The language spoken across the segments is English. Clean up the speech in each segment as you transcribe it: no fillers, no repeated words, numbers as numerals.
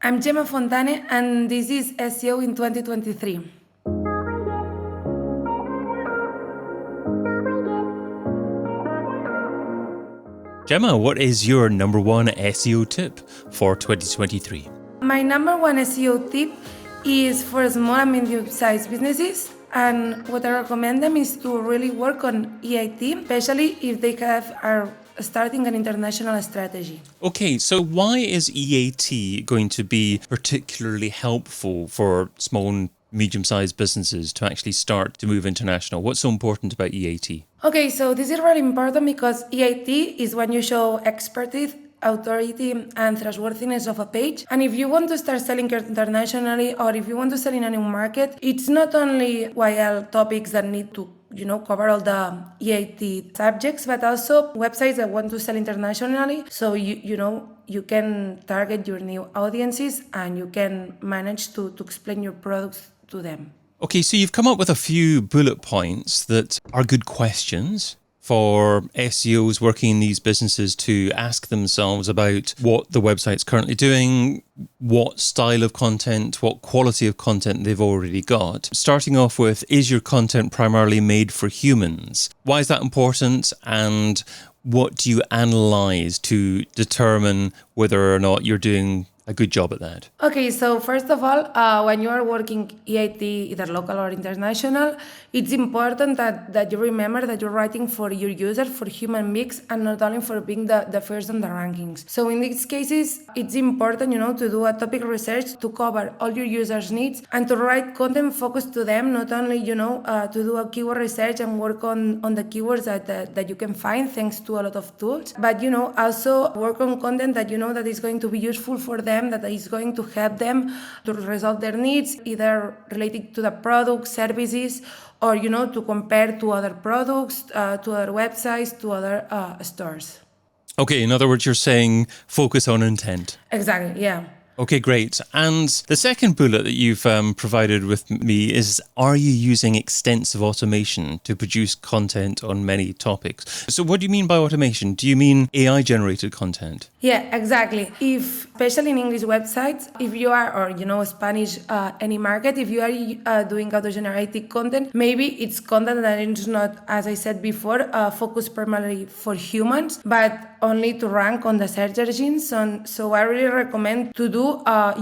I'm Gemma Fontané, and this is SEO in 2023. Gemma, what is your number one SEO tip for 2023? My number one SEO tip is for small and medium-sized businesses. And what I recommend them is to really work on EIT, especially if they are starting an international strategy. Okay, so why is EAT going to be particularly helpful for small and medium-sized businesses to actually start to move international? What's so important about EAT? Okay, so this is really important because EIT is when you show expertise, authority, and trustworthiness of a page. And if you want to start selling internationally, or if you want to sell in a new market, it's not only YL topics that need to cover all the EIT subjects, but also websites that want to sell internationally. So you can target your new audiences and you can manage to explain your products to them. Okay, so you've come up with a few bullet points that are good questions for SEOs working in these businesses to ask themselves about what the website's currently doing, what style of content, what quality of content they've already got. Starting off with, is your content primarily made for humans? Why is that important? And what do you analyze to determine whether or not you're doing a good job at that? Okay, so first of all, when you are working EIT, either local or international, it's important that you remember that you're writing for your user, for human beings, and not only for being the first on the rankings. So in these cases, it's important, to do a topic research to cover all your users' needs and to write content focused to them, not only, to do a keyword research and work on the keywords that you can find thanks to a lot of tools, but, also work on content that that is going to be useful for them, that is going to help them to resolve their needs, either related to the product, services, or to compare to other products, to other websites, to other stores. Okay, in other words, you're saying focus on intent. Exactly, yeah. Okay, great. And the second bullet that you've provided with me is, are you using extensive automation to produce content on many topics? So what do you mean by automation? Do you mean AI-generated content? Yeah, exactly. Especially in English websites, if you are, or Spanish, any market, if you are doing auto-generated content, maybe it's content that is not, as I said before, focused primarily for humans, but only to rank on the search engines. So I really recommend to do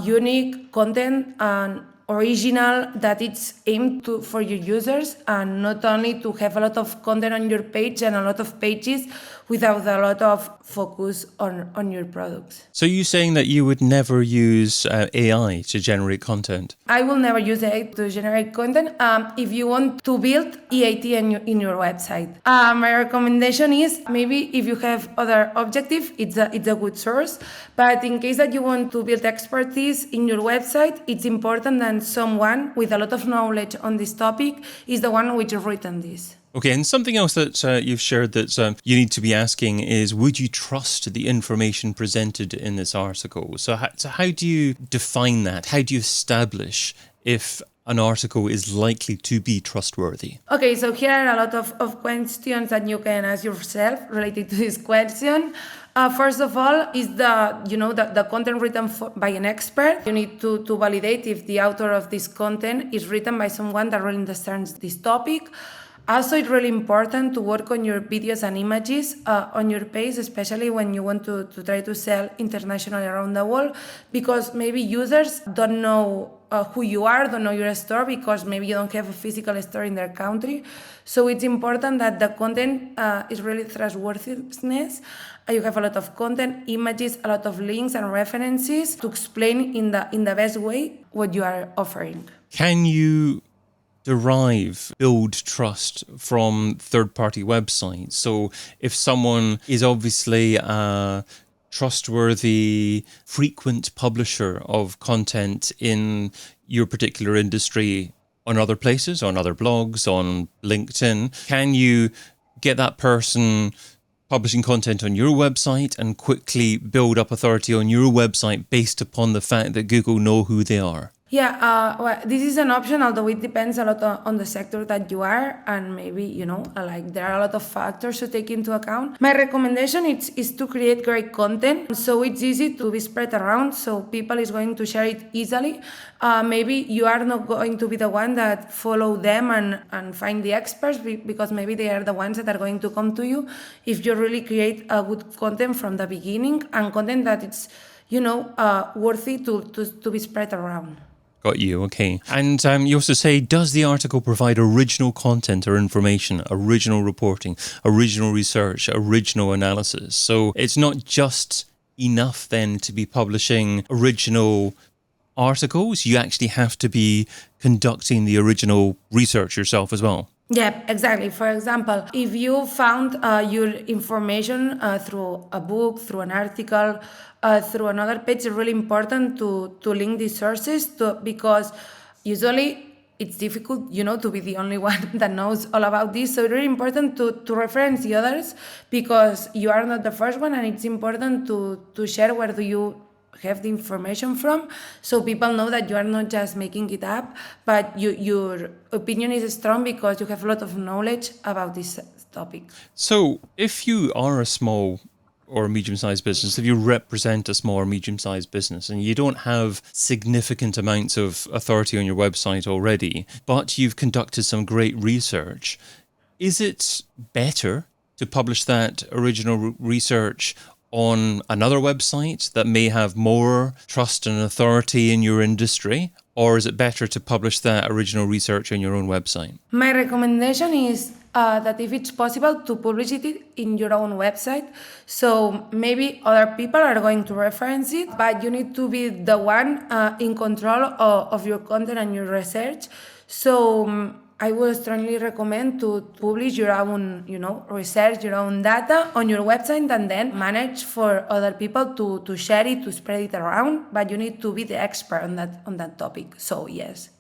unique content and original that it's aimed for your users, and not only to have a lot of content on your page and a lot of pages without a lot of focus on your products. So you're saying that you would never use AI to generate content? I will never use AI to generate content. If you want to build EIT in your website, my recommendation is maybe if you have other objective, it's a good source. But in case that you want to build expertise in your website, it's important that someone with a lot of knowledge on this topic is the one which has written this. Okay, and something else that you've shared that you need to be asking is, would you trust the information presented in this article? So how do you define that? How do you establish if an article is likely to be trustworthy? Okay, so here are a lot of questions that you can ask yourself related to this question. First of all, is the content written by an expert? You need to validate if the author of this content is written by someone that really understands this topic. Also, it's really important to work on your videos and images on your page, especially when you want to try to sell internationally around the world, because maybe users don't know who you are, don't know your store, because maybe you don't have a physical store in their country. So it's important that the content is really trustworthiness. You have a lot of content, images, a lot of links and references to explain in the best way what you are offering. Can you build trust from third-party websites? So if someone is obviously a trustworthy, frequent publisher of content in your particular industry on other places, on other blogs, on LinkedIn, can you get that person publishing content on your website and quickly build up authority on your website based upon the fact that Google know who they are? Yeah, well, this is an option, although it depends a lot on the sector that you are, and maybe, like there are a lot of factors to take into account. My recommendation is to create great content, so it's easy to be spread around, so people is going to share it easily. Maybe you are not going to be the one that follow them and find the experts, because maybe they are the ones that are going to come to you if you really create a good content from the beginning, and content that it's worthy to be spread around. Got you. Okay. And you also say, does the article provide original content or information, original reporting, original research, original analysis? So it's not just enough then to be publishing original articles. You actually have to be conducting the original research yourself as well. Yeah, exactly. For example, if you found your information through a book, through an article, through another page, it's really important to link these sources because usually it's difficult, to be the only one that knows all about this. So it's really important to reference the others because you are not the first one, and it's important to share where do you have the information from, so people know that you are not just making it up, but your opinion is strong because you have a lot of knowledge about this topic. So if you are a small or a medium-sized business, if you represent a small or medium-sized business and you don't have significant amounts of authority on your website already, but you've conducted some great research, is it better to publish that original research on another website that may have more trust and authority in your industry? Or is it better to publish that original research on your own website? My recommendation is that if it's possible to publish it in your own website. So maybe other people are going to reference it, but you need to be the one in control of your content and your research. So I would strongly recommend to publish your own, research, your own data on your website, and then manage for other people to share it, to spread it around. But you need to be the expert on that topic. So yes.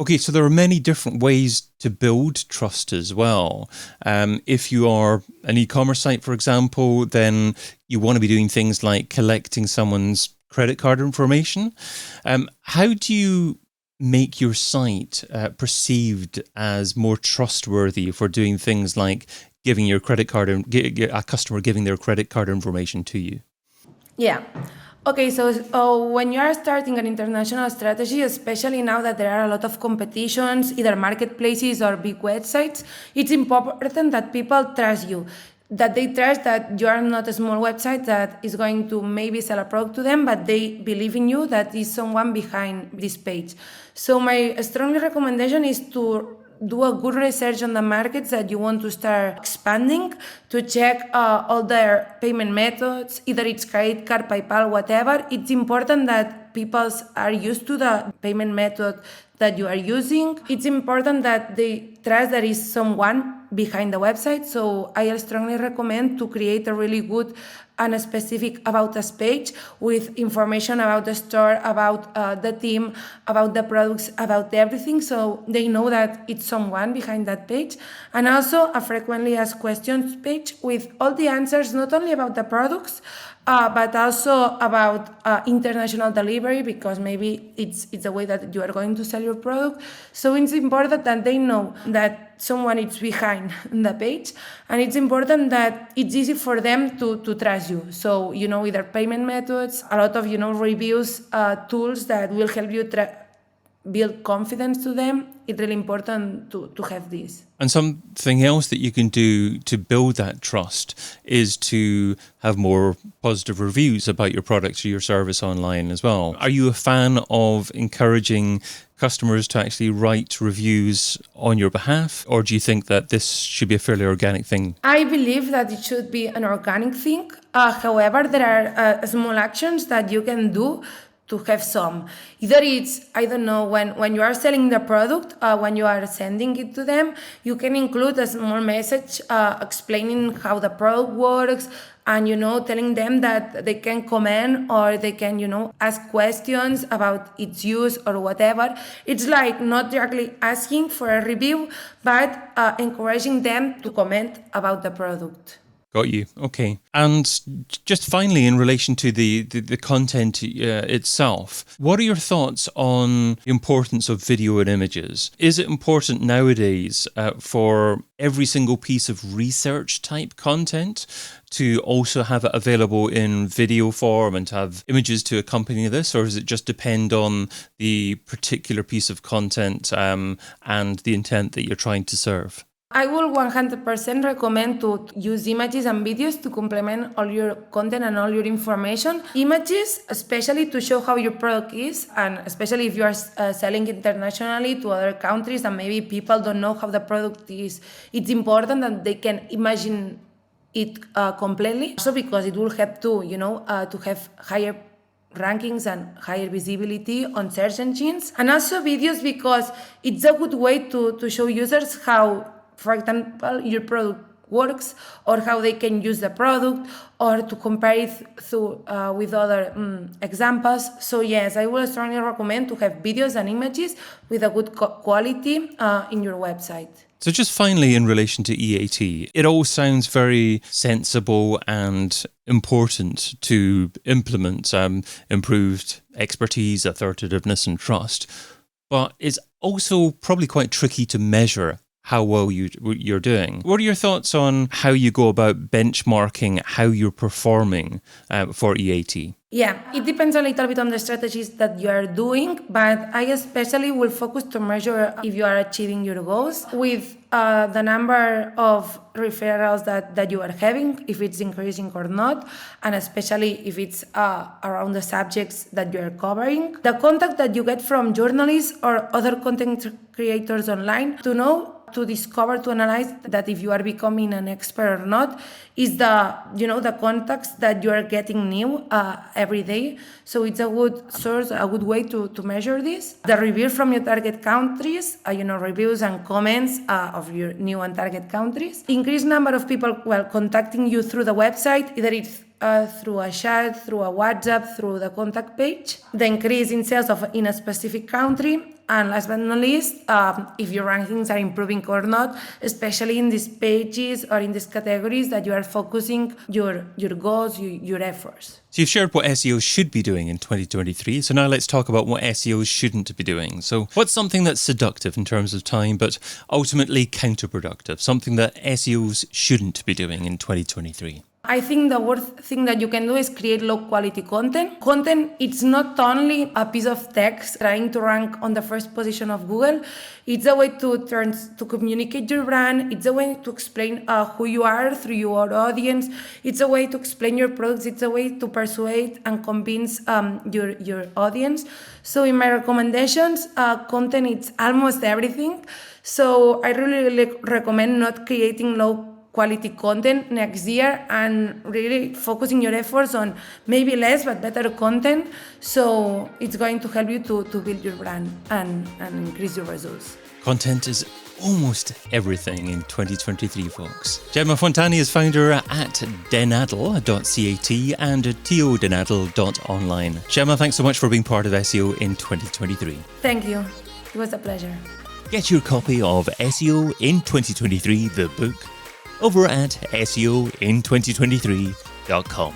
Okay, so there are many different ways to build trust as well. If you are an e-commerce site, for example, then you want to be doing things like collecting someone's credit card information. How do you make your site perceived as more trustworthy for doing things like giving your credit card and a customer giving their credit card information to you? Yeah. Okay, so when you are starting an international strategy, especially now that there are a lot of competitions, either marketplaces or big websites, it's important that people trust you, that they trust that you are not a small website that is going to maybe sell a product to them, but they believe in you, that is someone behind this page. So my strong recommendation is to do a good research on the markets that you want to start expanding, to check all their payment methods, either it's credit card, PayPal, whatever. It's important that people are used to the payment method that you are using. It's important that they trust there is someone behind the website. So I strongly recommend to create a really good and a specific About Us page with information about the store, about the team, about the products, about everything, so they know that it's someone behind that page. And also a frequently asked questions page with all the answers, not only about the products, but also about international delivery, because maybe it's a way that you are going to sell your product. So it's important that they know that someone is behind the page, and it's important that it's easy for them to trust you. So, either payment methods, a lot of, reviews, tools that will help you build confidence to them. It's really important to have this. And something else that you can do to build that trust is to have more positive reviews about your product or your service online as well. Are you a fan of encouraging customers to actually write reviews on your behalf, or do you think that this should be a fairly organic thing? I believe that it should be an organic thing. However, there are small actions that you can do to have some. Either it's, I don't know, when you are selling the product, when you are sending it to them, you can include a small message explaining how the product works, and, telling them that they can comment or they can, ask questions about its use or whatever. It's like not directly asking for a review, but encouraging them to comment about the product. Got you. Okay. And just finally, in relation to the content itself, what are your thoughts on the importance of video and images? Is it important nowadays for every single piece of research type content to also have it available in video form and to have images to accompany this? Or does it just depend on the particular piece of content and the intent that you're trying to serve? I will 100% recommend to use images and videos to complement all your content and all your information. Images, especially to show how your product is, and especially if you are selling internationally to other countries and maybe people don't know how the product is, it's important that they can imagine it completely. Also because it will help to, to have higher rankings and higher visibility on search engines. And also videos because it's a good way to show users how, for example, your product works or how they can use the product or to compare it with other examples. So yes, I would strongly recommend to have videos and images with a good quality in your website. So just finally, in relation to EAT, it all sounds very sensible and important to implement improved expertise, assertiveness and trust, but it's also probably quite tricky to measure how well you're doing. What are your thoughts on how you go about benchmarking how you're performing for EAT? Yeah, it depends a little bit on the strategies that you are doing, but I especially will focus to measure if you are achieving your goals with the number of referrals that you are having, if it's increasing or not, and especially if it's around the subjects that you are covering. The contact that you get from journalists or other content creators online to discover, to analyze that if you are becoming an expert or not, is the contacts that you are getting new every day. So it's a good source, a good way to measure this. The reviews from your target countries, reviews and comments of your new and target countries. Increased number of people contacting you through the website, either it's through a chat, through a WhatsApp, through the contact page. The increase in sales in a specific country. And last but not least, if your rankings are improving or not, especially in these pages or in these categories that you are focusing your goals, your efforts. So you've shared what SEOs should be doing in 2023. So now let's talk about what SEOs shouldn't be doing. So what's something that's seductive in terms of time, but ultimately counterproductive? Something that SEOs shouldn't be doing in 2023? I think the worst thing that you can do is create low quality content. Content, it's not only a piece of text trying to rank on the first position of Google. It's a way to communicate your brand. It's a way to explain who you are through your audience. It's a way to explain your products. It's a way to persuade and convince your audience. So in my recommendations, content, it's almost everything. So I really recommend not creating low quality content next year and really focusing your efforts on maybe less but better content. So it's going to help you to build your brand and increase your results. Content is almost everything in 2023, folks. Gemma Fontané is founder at denadl.cat and todenadl.online. Gemma, thanks so much for being part of SEO in 2023. Thank you. It was a pleasure. Get your copy of SEO in 2023, the book, over at SEOin2023.com.